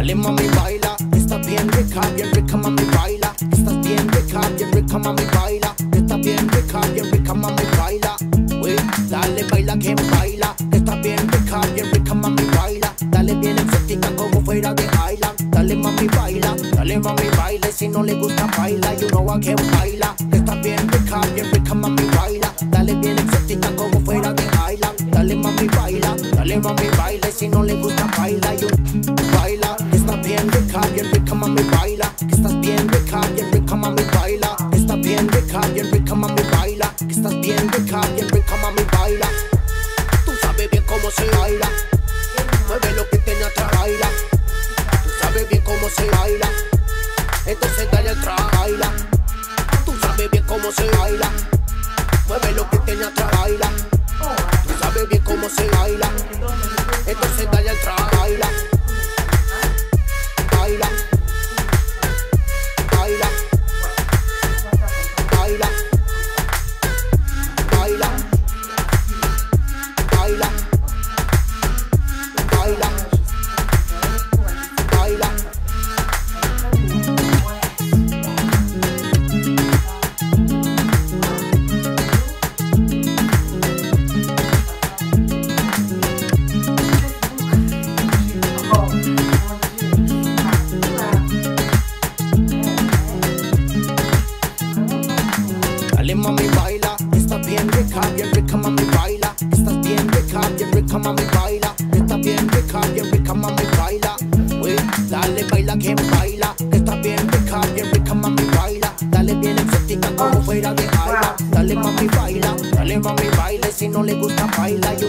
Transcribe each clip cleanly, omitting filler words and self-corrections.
Dale mami baila, estás bien rica mami baila. Estás bien rica mami baila. Estás bien rica mami baila. Uy, dale baila que baila. Estás bien rica mami baila. Dale bien exótica como fuera de Island. Dale mami baila, si no le gusta baila, you know I can baila. Estás bien rica mami baila. Dale bien exótica como fuera de Island. Dale mami baila, si no le gusta baila, you baila. Estás bien rica mami baila. Que estás bien rica mami baila. Estás bien rica mami baila. Que estás bien rica mami baila. Tú sabes bien cómo se baila. Mueve lo que tiene atrás, baila. Tú sabes bien cómo se baila. Entonces dale atrás, baila. Tú sabes bien cómo se baila. Mueve lo que tiene atrás, baila. Tú sabes bien cómo se baila. Entonces dale atrás, baila. Baila. Baila. Baila. Baila. Baila. Baila. Baila. Dale mami baila, estás bien rica mami baila. Estás bien rica mami baila. Estás bien rica mami baila. Uy, dale baila que baila. Estás bien rica mami baila. Dale bien exótica como fuera de Island. Dale mami baila, si no le gusta baila, you.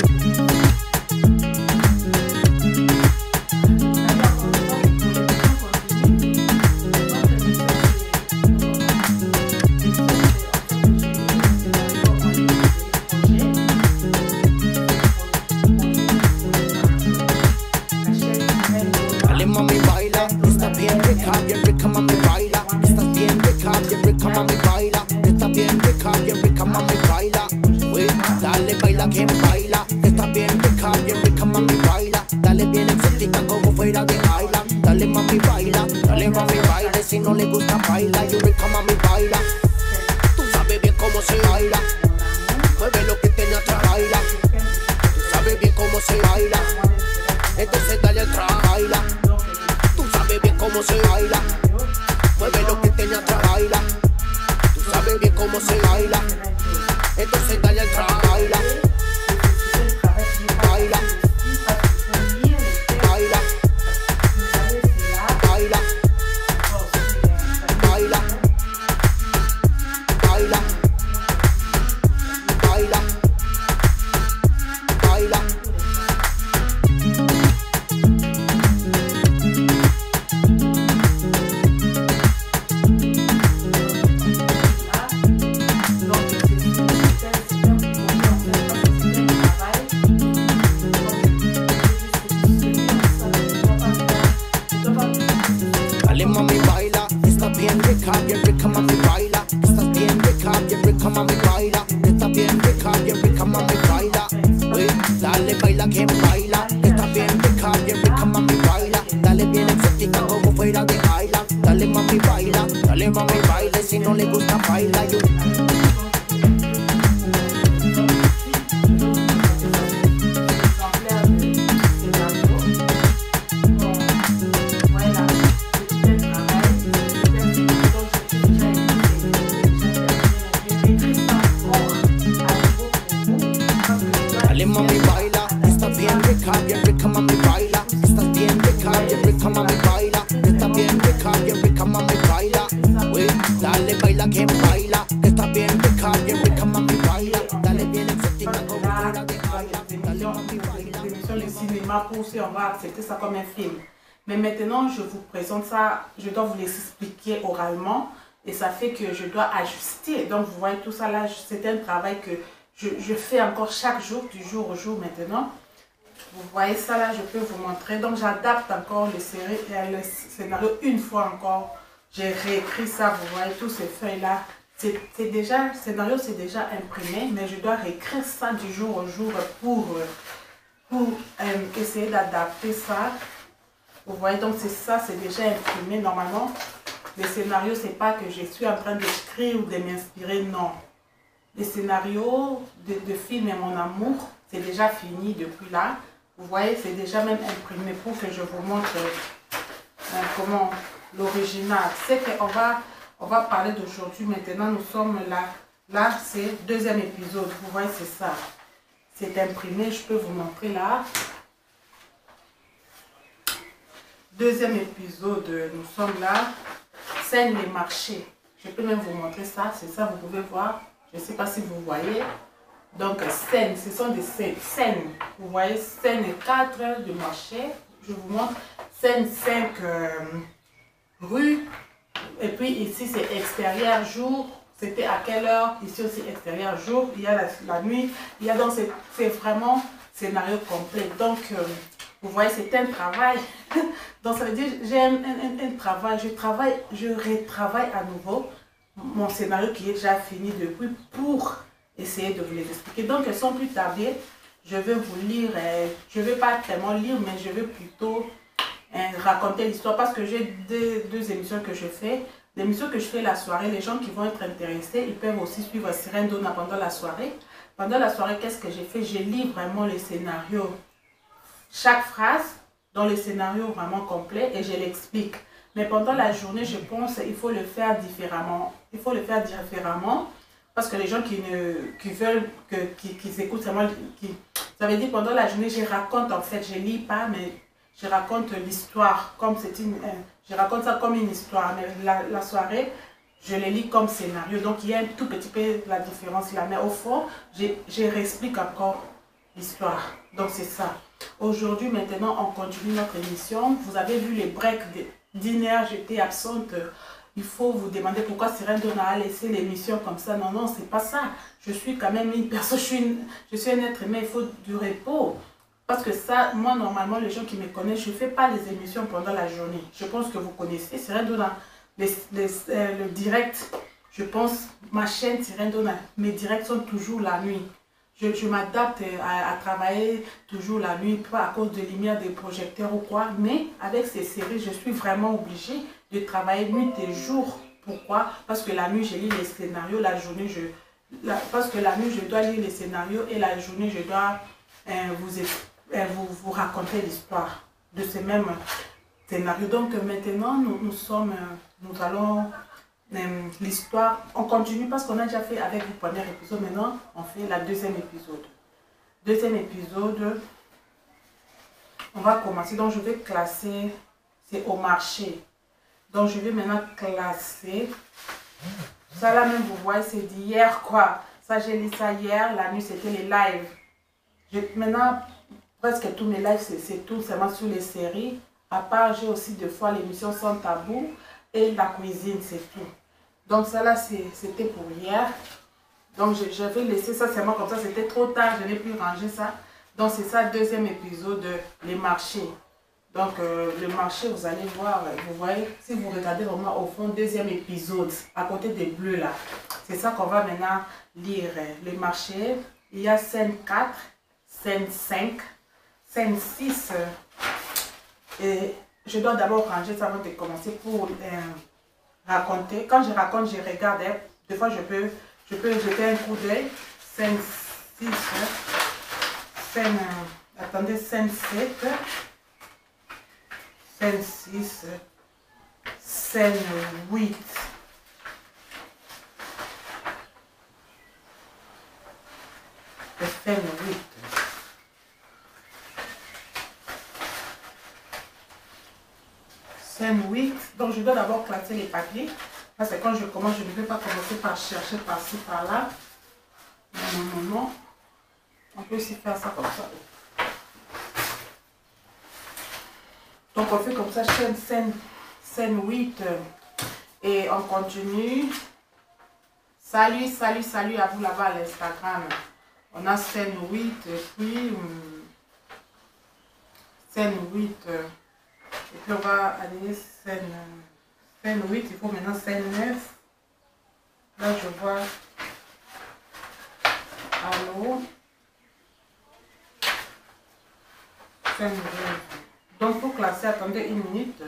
Dale mami baila, estás bien rica mami baila. Estás bien rica mami baila. Estás bien rica mami baila. Uy, dale baila que baila. Estás bien rica mami baila. Dale bien exótica como fuera de Island. Dale mami baila, si no le gusta baila, you rica mami baila. Tú sabes bien cómo se baila. Mueve lo que tiene atrás, baila. Tú sabes bien cómo se baila. Entonces dale atrás, baila. Tú sabes bien cómo se baila. Mueve lo que tiene atrás, baila. Tú sabes bien cómo se baila. Entonces dale atrás, baila. Baila. Baila. Baila. Baila. Baila. Baila. Baila. Dale mami baila, estás bien rica mami baila. Estás bien rica mami baila. Estás bien rica mami baila. Uy, dale baila que baila. Estás bien rica mami baila. Dale bien exótica como fuera de Island. Dale mami baila, si no le gusta baila, you. Voilà. cinéma pour si on va accepter ça comme un film. Mais maintenant, je vous présente ça, je dois vous les expliquer oralement et ça fait que je dois ajuster. Donc, vous voyez tout ça là, c'est un travail que je fais encore chaque jour, du jour au jour maintenant. Vous voyez ça là, je peux vous montrer. Donc, j'adapte encore le scénario une fois encore. J'ai réécrit ça, vous voyez, tous ces feuilles-là. C'est déjà, le scénario c'est déjà imprimé, mais je dois réécrire ça du jour au jour pour essayer d'adapter ça. Vous voyez, donc c'est ça, c'est déjà imprimé. Normalement, les scénarios, c'est pas que je suis en train d'écrire ou de m'inspirer, non. Les scénarios de films et mon amour, c'est déjà fini depuis là. Vous voyez, c'est déjà même imprimé pour que je vous montre comment l'original. C'est qu'on on va parler d'aujourd'hui. Maintenant, nous sommes là. Là, c'est deuxième épisode. Vous voyez, c'est ça. C'est imprimé. Je peux vous montrer là. Deuxième épisode. Nous sommes là. Scène les marchés. Je peux même vous montrer ça. C'est ça, vous pouvez voir. Je ne sais pas si vous voyez. Donc, scène. Ce sont des scènes. Vous voyez, scène 4 du marché. Je vous montre. Scène 5 rue. Et puis ici, c'est extérieur jour. C'était à quelle heure? Ici aussi, extérieur jour. Il y a la nuit. Il y a donc, c'est vraiment scénario complet. Donc, vous voyez, c'est un travail. Donc, ça veut dire, j'ai un travail. Je retravaille à nouveau mon scénario qui est déjà fini depuis pour essayer de vous les expliquer. Donc, sans plus tarder, je vais vous lire. Je ne vais pas tellement lire, mais je vais plutôt raconter l'histoire parce que j'ai deux émissions que je fais. L'émission que je fais la soirée, les gens qui vont être intéressés, ils peuvent aussi suivre Sirène Donna pendant la soirée. Pendant la soirée, qu'est-ce que j'ai fait? Je lis vraiment les scénarios. Chaque phrase dans le scénario vraiment complet et je l'explique. Mais pendant la journée, je pense qu'il faut le faire différemment. Il faut le faire différemment parce que les gens qui veulent, qui écoutent seulement, ça veut dire pendant la journée, je raconte en fait, je lis pas, mais je raconte l'histoire comme c'est je raconte ça comme une histoire, mais la soirée, je les lis comme scénario. Donc, il y a un tout petit peu la différence là. Mais au fond, je réexplique encore l'histoire. Donc, c'est ça. Aujourd'hui, maintenant, on continue notre émission. Vous avez vu les breaks d'une heure, j'étais absente. Il faut vous demander pourquoi Sirène Donna a laissé l'émission comme ça. Non, non, c'est pas ça. Je suis quand même une personne, je suis un être humain, il faut du repos. Parce que ça, moi, normalement, les gens qui me connaissent, je ne fais pas les émissions pendant la journée. Je pense que vous connaissez Sirène Donna. Le direct, je pense, ma chaîne Sirène Donna, mes directs sont toujours la nuit. Je m'adapte à travailler toujours la nuit, pas à cause de lumière des projecteurs ou quoi. Mais avec ces séries, je suis vraiment obligée de travailler nuit et jour. Pourquoi? Parce que la nuit, je lis les scénarios, la journée, parce que la nuit, je dois lire les scénarios et la journée, je dois vous raconter l'histoire de ces mêmes scénarios. Donc maintenant, nous allons l'histoire, on continue parce qu'on a déjà fait avec le premier épisode. Maintenant, on fait la deuxième épisode. Deuxième épisode, on va commencer. Donc, je vais classer, c'est au marché. Donc, je vais maintenant classer. Ça là même, vous voyez, c'est d'hier quoi. Ça, j'ai lu ça hier. La nuit, c'était les lives. Maintenant, presque tous mes lives, c'est tout seulement sur les séries. À part, j'ai aussi deux fois l'émission Sans Tabou et la cuisine, c'est tout. Donc ça là, c'était pour hier. Donc je vais laisser ça seulement comme ça. C'était trop tard, je n'ai plus rangé ça. Donc c'est ça, deuxième épisode, les marchés. Donc le marché, vous allez voir, vous voyez, si vous regardez vraiment au fond, deuxième épisode, à côté des bleus là. C'est ça qu'on va maintenant lire. Les marchés, il y a scène 4, scène 5, scène 6. Et je dois d'abord ranger ça avant de commencer pour raconter. Quand je raconte, je regarde. Des fois, je peux jeter un coup d'œil. Scène 6, scène, attendez, scène 7, scène 6, scène 8. Scène 8. Scène 8. Donc, je dois d'abord classer les papiers. Parce que quand je commence, je ne vais pas commencer par chercher par-ci, par-là. Non, non, non, non. On peut aussi faire ça comme ça. Donc on fait comme ça, scène 8. Et on continue. Salut à vous là-bas à l'Instagram. On a scène 8 et puis scène 8. Et puis on va aller scène 8. Il faut maintenant scène 9. Là je vois. Allô. Scène 9. Donc pour classer, attendez une minute.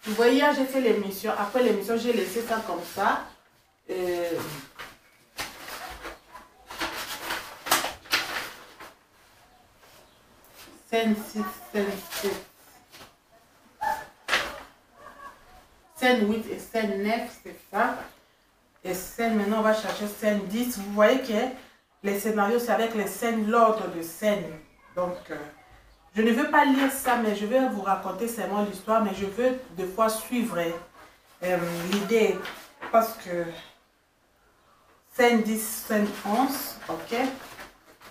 Vous voyez, j'ai fait l'émission. Après l'émission, j'ai laissé ça comme ça. Scène 6, scène 7. Scène 8 et scène 9, c'est ça. Et scène, maintenant, on va chercher scène 10. Vous voyez que les scénarios, c'est avec les scènes, l'ordre de scène. Donc, je ne veux pas lire ça, mais je vais vous raconter seulement l'histoire, mais je veux des fois suivre l'idée. Parce que scène 10, scène 11, ok.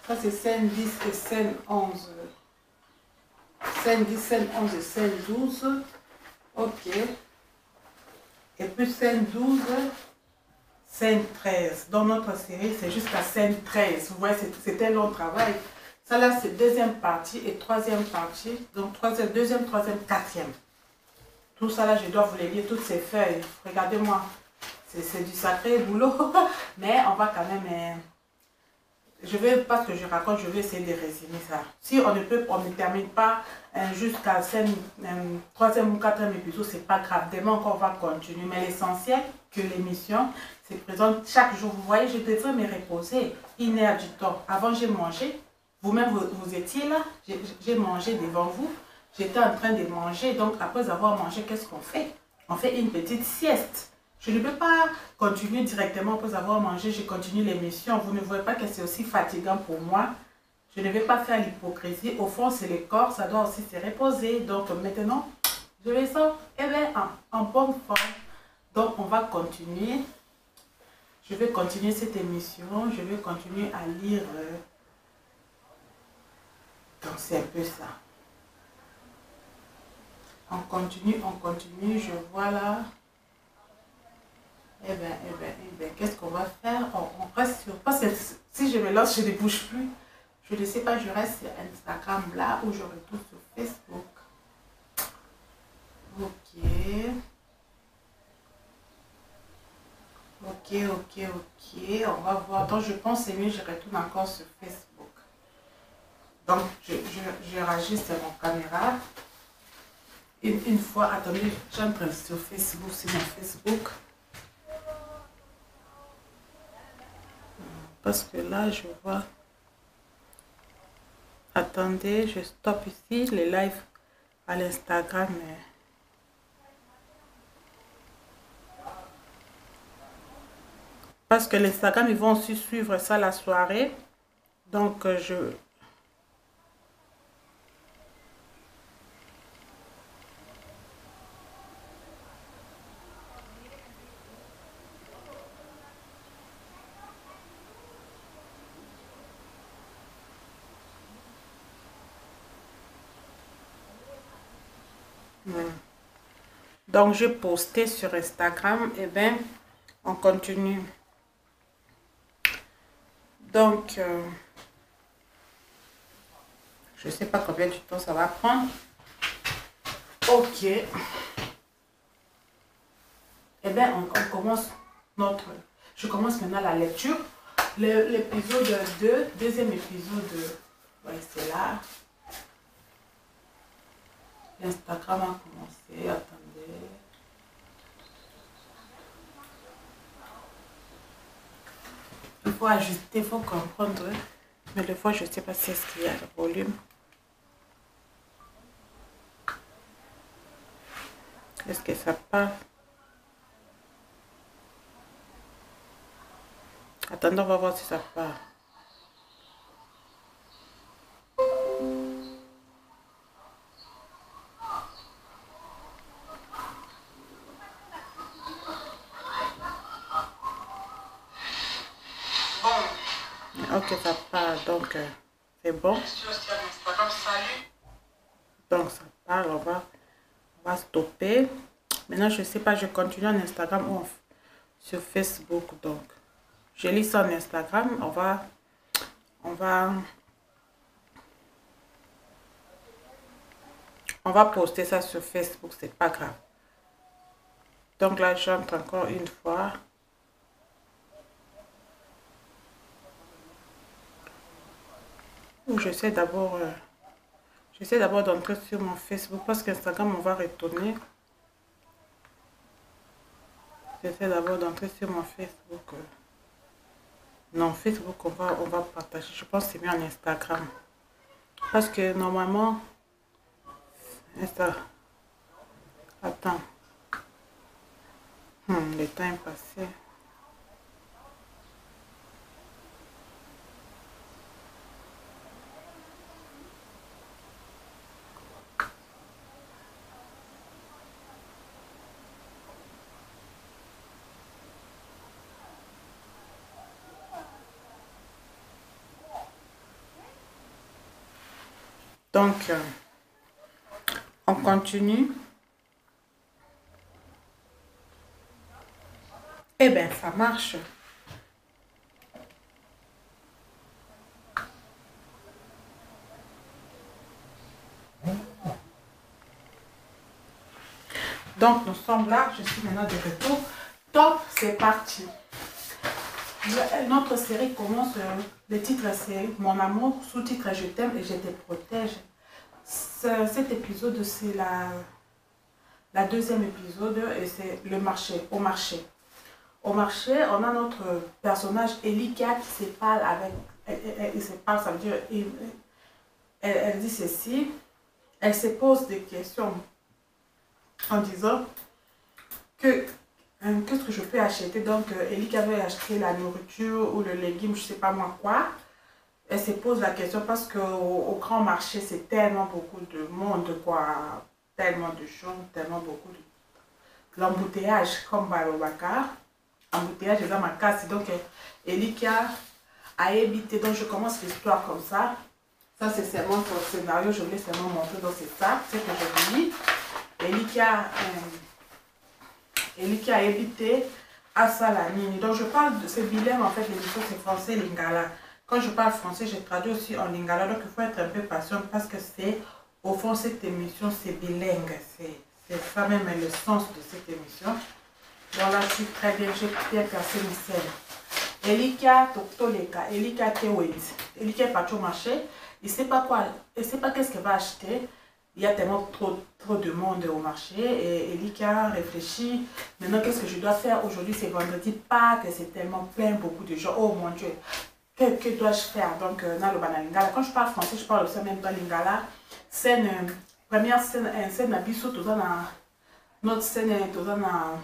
Ça, c'est scène 10 et scène 11. Scène 10, scène 11 et scène 12. Ok. Et puis scène 12, scène 13. Dans notre série, c'est jusqu'à scène 13. Vous voyez, c'est un long travail. Ça là, c'est deuxième partie et troisième partie. Donc deuxième, troisième, quatrième. Tout ça là, je dois vous les lire, toutes ces feuilles. Regardez-moi. C'est du sacré boulot. Mais on va quand même... je vais, parce que je raconte, je vais essayer de résumer ça. Si on ne termine pas jusqu'à scène troisième ou quatrième épisode, c'est pas grave. Demain encore, on va continuer. Mais l'essentiel, que l'émission se présente chaque jour. Vous voyez, je devrais me reposer 1 heure du temps. Avant, j'ai mangé. Vous-même, vous étiez là. J'ai mangé devant vous. J'étais en train de manger. Donc, après avoir mangé, qu'est-ce qu'on fait? On fait une petite sieste. Je ne peux pas continuer directement après avoir mangé, je continue l'émission. Vous ne voyez pas que c'est aussi fatigant pour moi. Je ne vais pas faire l'hypocrisie. Au fond, c'est le corps, ça doit aussi se reposer. Donc maintenant, je vais ça en bonne forme. Donc on va continuer. Je vais continuer cette émission. Je vais continuer à lire. Donc c'est un peu ça. On continue. Je vois là. Eh bien, qu'est-ce qu'on va faire? On reste sur... Parce que si je me lance, je ne bouge plus. Je ne sais pas, je reste sur Instagram là ou je retourne sur Facebook. Ok. On va voir. Donc, je pense que c'est mieux, je retourne encore sur Facebook. Donc, je rajuste mon caméra. Une fois, attendez, j'entre sur Facebook, c'est mon Facebook. Parce que là, je vois... Attendez, je stoppe ici les lives à l'Instagram. Parce que l'Instagram, ils vont aussi suivre ça la soirée. Donc, Donc, je postais sur Instagram. Et bien, on continue. Donc, je ne sais pas combien de temps ça va prendre. Ok. Eh bien, on commence notre... Je commence maintenant la lecture. L'épisode 2, deuxième épisode. Ouais, c'est là. L'Instagram a commencé. Attendez. Il faut ajuster, il faut comprendre. Mais des fois, je ne sais pas si est-ce qu'il y a le volume. Est-ce que ça part? Attendez, on va voir si ça part. Ok, ça part, donc c'est bon. Donc ça part, on va stopper. Maintenant, je sais pas, je continue en Instagram ou sur Facebook. Donc, je lis ça en Instagram. On va poster ça sur Facebook, c'est pas grave. Donc là, j'entre encore une fois. J'essaie d'abord d'entrer sur mon Facebook parce qu'Instagram, on va retourner. J'essaie d'abord d'entrer sur mon Facebook. Non, Facebook, on va partager. Je pense que c'est mieux en Instagram. Parce que normalement, Attends. Le temps est passé. Donc, on continue. Eh bien, ça marche. Donc, nous sommes là. Je suis maintenant de retour. Top, c'est parti. Notre série commence. Le titre, c'est Mon amour. Sous-titre, Je t'aime et je te protège. Cet épisode, c'est la deuxième épisode et c'est le marché, au marché. Au marché, on a notre personnage Elika qui se parle avec... Elle se parle, ça veut dire... Elle dit ceci. Elle se pose des questions en disant que qu'est-ce que je peux acheter. Donc, Elika veut acheter la nourriture ou le légume, je ne sais pas moi quoi. Elle se pose la question parce qu'au grand marché, c'est tellement beaucoup de monde, quoi. Tellement de gens, tellement beaucoup de... L'embouteillage, comme Balobaka. Embouteillage, c'est ma casse. Donc, Elika a évité. Donc, je commence l'histoire comme ça. Ça, c'est seulement son scénario. Je voulais seulement montrer. Donc, c'est ça, c'est que je lis. Elika a évité à Salamini. Donc, je parle de ce bilingue. En fait, l'émission, c'est français, lingala. Quand je parle français, je traduis aussi en lingala. Donc, il faut être un peu patient parce que c'est, au fond, cette émission, c'est bilingue. C'est ça même le sens de cette émission. Donc là, je suis très bien, j'ai bien percé mes scènes. Elika Toleka, Elika Tewet. Elika est parti au marché. Il ne sait pas quoi, il ne sait pas qu'est-ce qu'elle va acheter. Il y a tellement trop de monde au marché. Et Elika réfléchit. Maintenant, qu'est-ce que je dois faire? Aujourd'hui, c'est vendredi Pâques. C'est tellement plein, beaucoup de gens. Oh mon Dieu. Que dois-je faire? Donc, dans le banalingala. Quand je parle français, je parle aussi même dans lingala. Première scène à Bissot, tout ça dans notre scène, tout ça dans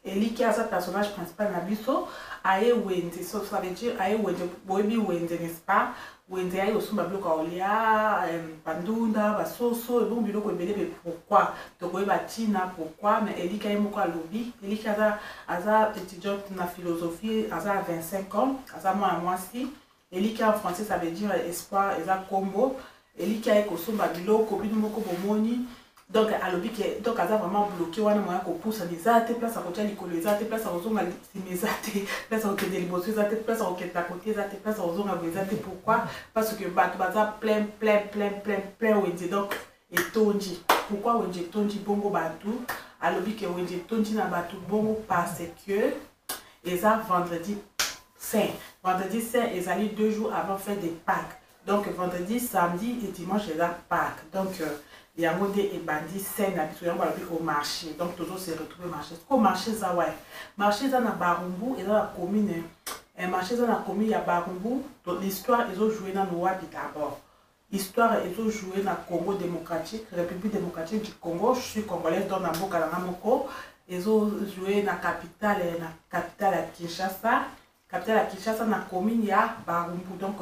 Elika, ce personnage principal na biso, aye wende, ça veut dire aye wende, boebi wende, n'est-ce pas? Wende aye osumba bloka olia, bandunda, basoso, et bon biloko ebele, mais pourquoi? Donc oye batina, pourquoi? Mais Elika est moko alobi, Elika aza étudiante na philosophie, aza 25 ans, aza moi si. Elika en français ça veut dire espoir, eza combo. Elika est osumba biloko, bino moko bomoni. Donc, donc, elle a vraiment bloqué. On a moyen qu'on pousse les athées, place à côté de l'école, les athées, place à aux mes athées, place à côté de l'ibos, les athées, place à côté de la côté, les athées, place à aux les athées. Pourquoi? Parce que Baza plein, donc, et Tondi. Pourquoi Wendy Tondi Bongo Batou? Alors, que Wendy Tondi na Batou Bongo parce que, ils ont vendredi saint. Vendredi saint, ils allaient 2 jours avant faire des Pâques. Donc, vendredi, samedi et dimanche, ils ont Pâques. Donc, il y a un et bandit scène au marché. Donc, toujours se retrouver au marché. Au marché, ça, ouais. Marché, ça, na Barumbu, et dans la commune. Un marché, ça, na commune, il y a Barumbu. Donc, l'histoire, ils ont joué dans le Wabi d'abord. L'histoire, ils ont joué dans le Congo démocratique, République démocratique du Congo. Je suis congolaise, dans Namboka, dans Namoko. Ils ont joué dans la capitale à Kinshasa. Capitale à Kinshasa, dans la commune, il y a Barumbu. Donc,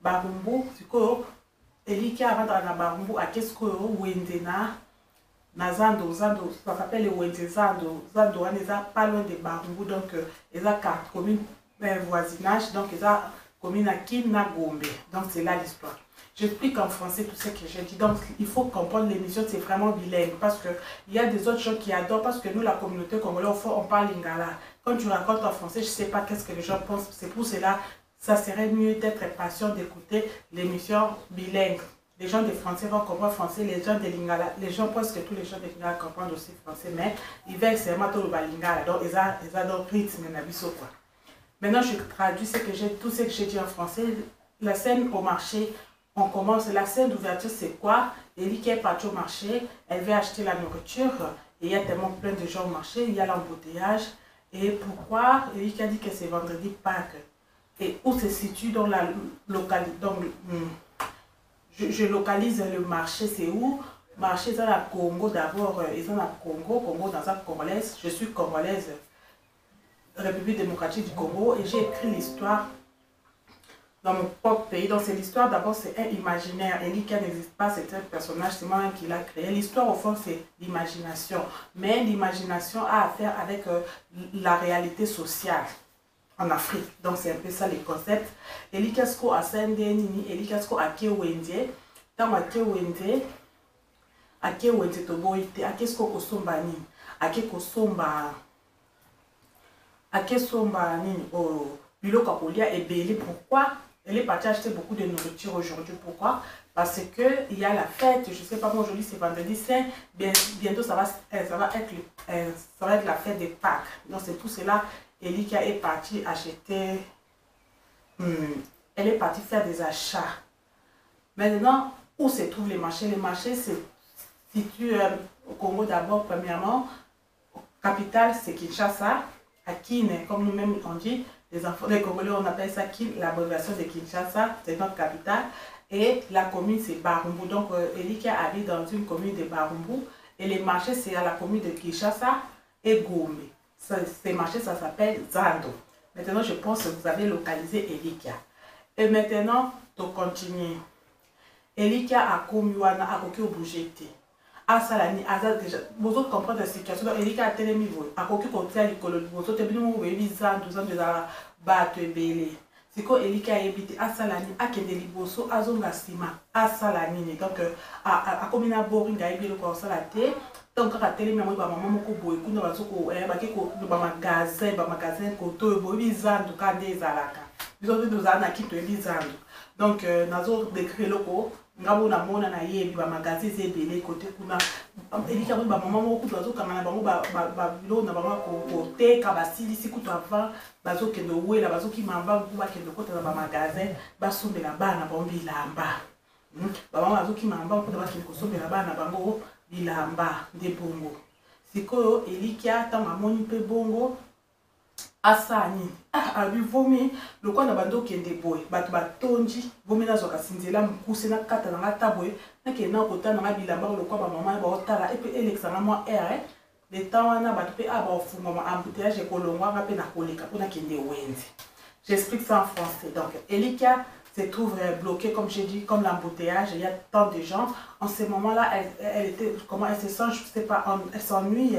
Barumbu, c'est quoi? Elika avant dans la Barumbu, à qu'est-ce que Wende na Zando, ça s'appelle le Wende Zando, on est pas loin de Barumbu, donc ils ont 4 communes voisinage, donc ils ont commune à Kina Gombe. Donc c'est là l'histoire. J'explique en français tout ce que j'ai dit. Donc il faut comprendre l'émission, c'est vraiment bilingue. Parce qu'il y a des autres gens qui adorent. Parce que nous, la communauté congolaise, on parle lingala. Quand tu racontes en français, je ne sais pas qu'est-ce que les gens pensent. C'est pour cela, ça serait mieux d'être patient d'écouter l'émission bilingue. Les gens de français vont comprendre français, les gens de lingala, les gens pensent que tous les gens de lingala comprennent aussi français, mais ils veulent seulement tout le lingala. Donc ils adorent rythme, quoi. Maintenant, je traduis tout ce que j'ai dit en français. La scène au marché, on commence. La scène d'ouverture, c'est quoi? Ellie qui est partie au marché, elle veut acheter la nourriture. Et il y a tellement plein de gens au marché, il y a l'embouteillage. Et pourquoi? Ellie qui a dit que c'est vendredi Pâques. Et où se situe dans la localité. Je localise le marché, c'est où? Marché, c'est à Congo d'abord. Ils sont à Congo dans la congolaise. Je suis congolaise, République démocratique du Congo. Et j'ai écrit l'histoire dans mon propre pays. Donc c'est l'histoire, d'abord c'est un imaginaire. Ellie qui n'existe pas, c'est un personnage, c'est moi-même qui l'a créé. L'histoire au fond c'est l'imagination. Mais l'imagination a à faire avec la réalité sociale en Afrique. Donc c'est un peu ça les concepts. Ellie Kasko a Sendeni, Ellie Kasko a Kewende. Dans ma Kewende, a Kewende Toboite, a Kesko Kosomba Nini, a Kekosomba, a Kesomba Nini, au Bilo Kapolia et Bélé. Pourquoi? Elle est partie acheter beaucoup de nourriture aujourd'hui. Pourquoi? Parce qu'il y a la fête. Je ne sais pas, moi aujourd'hui c'est vendredi saint. Bientôt ça va être la fête des Pâques. Donc c'est pour cela Ellie est partie acheter. Elle est partie faire des achats. Maintenant, où se trouvent les marchés? Les marchés se situent au Congo d'abord, premièrement. Capitale, c'est Kinshasa. À Kin, comme nous-mêmes on dit. Les enfants des Congolais, on appelle ça Kin, l'abréviation de Kinshasa, c'est notre capitale. Et la commune, c'est Barumbu. Donc, Ellie habite dans une commune de Barumbu. Et les marchés, c'est à la commune de Kinshasa et Gombe. Ces marchés, ça s'appelle Zando. Maintenant, je pense que vous avez localisé Ellie. Et maintenant, on continue. Ellie a commis à Koki au Bougété. À Salani, déjà, vous autres comprenez la situation. Donc, Ellie a télé niveau. À Koki côté à l'école, vous autres, vous avez vu Zando, Zando de la batte belé. C'est quoi Ellie a habité à Salani, à Kendeliboso, à Zongasima, à Salani. Donc, à Komina Boring, à Ebile, comme ça la télé. Donc, à télé, maman, maman, Kobo, et Kuna, Bazoko, magasin, Koto, Bobi Zando, Kande Zalaka. Vous autres, nous avons acquis de Zando. Donc, nous avons décrit le locaux. Ngabo na mona na ye ba magasin zebele côté kuna elika ba maman moko bazo kangana bango ba bilo na bango ko te ka basili sikutu avant bazo kende wela bazo ki mamba ku ba kende kota ba magasin ba sombela bana bango bilamba ba maman bazo ki mamba ku ba kende ko sombela bana bango bilamba de bongo sikoyo elika ta mamoni pe bongo asani abi vomi lokwa na bando kende boy bato batonji vomi na zoka sinzela mukuse na kata na ngata boy na ke na kota na bilamba lokwa ba mama ba otala et puis elexa na moi air le temps wana bato pe aba ofunga ma embouteillage kolongwa nga pe na koleka pona kende wenzi. J'explique ça en français. Donc Elika se trouve bloquée, comme j'ai dit, comme l'embouteillage. Il y a tant de gens. En ce moment-là, elle était, comment elle se sent, je sais pas, elle s'ennuie.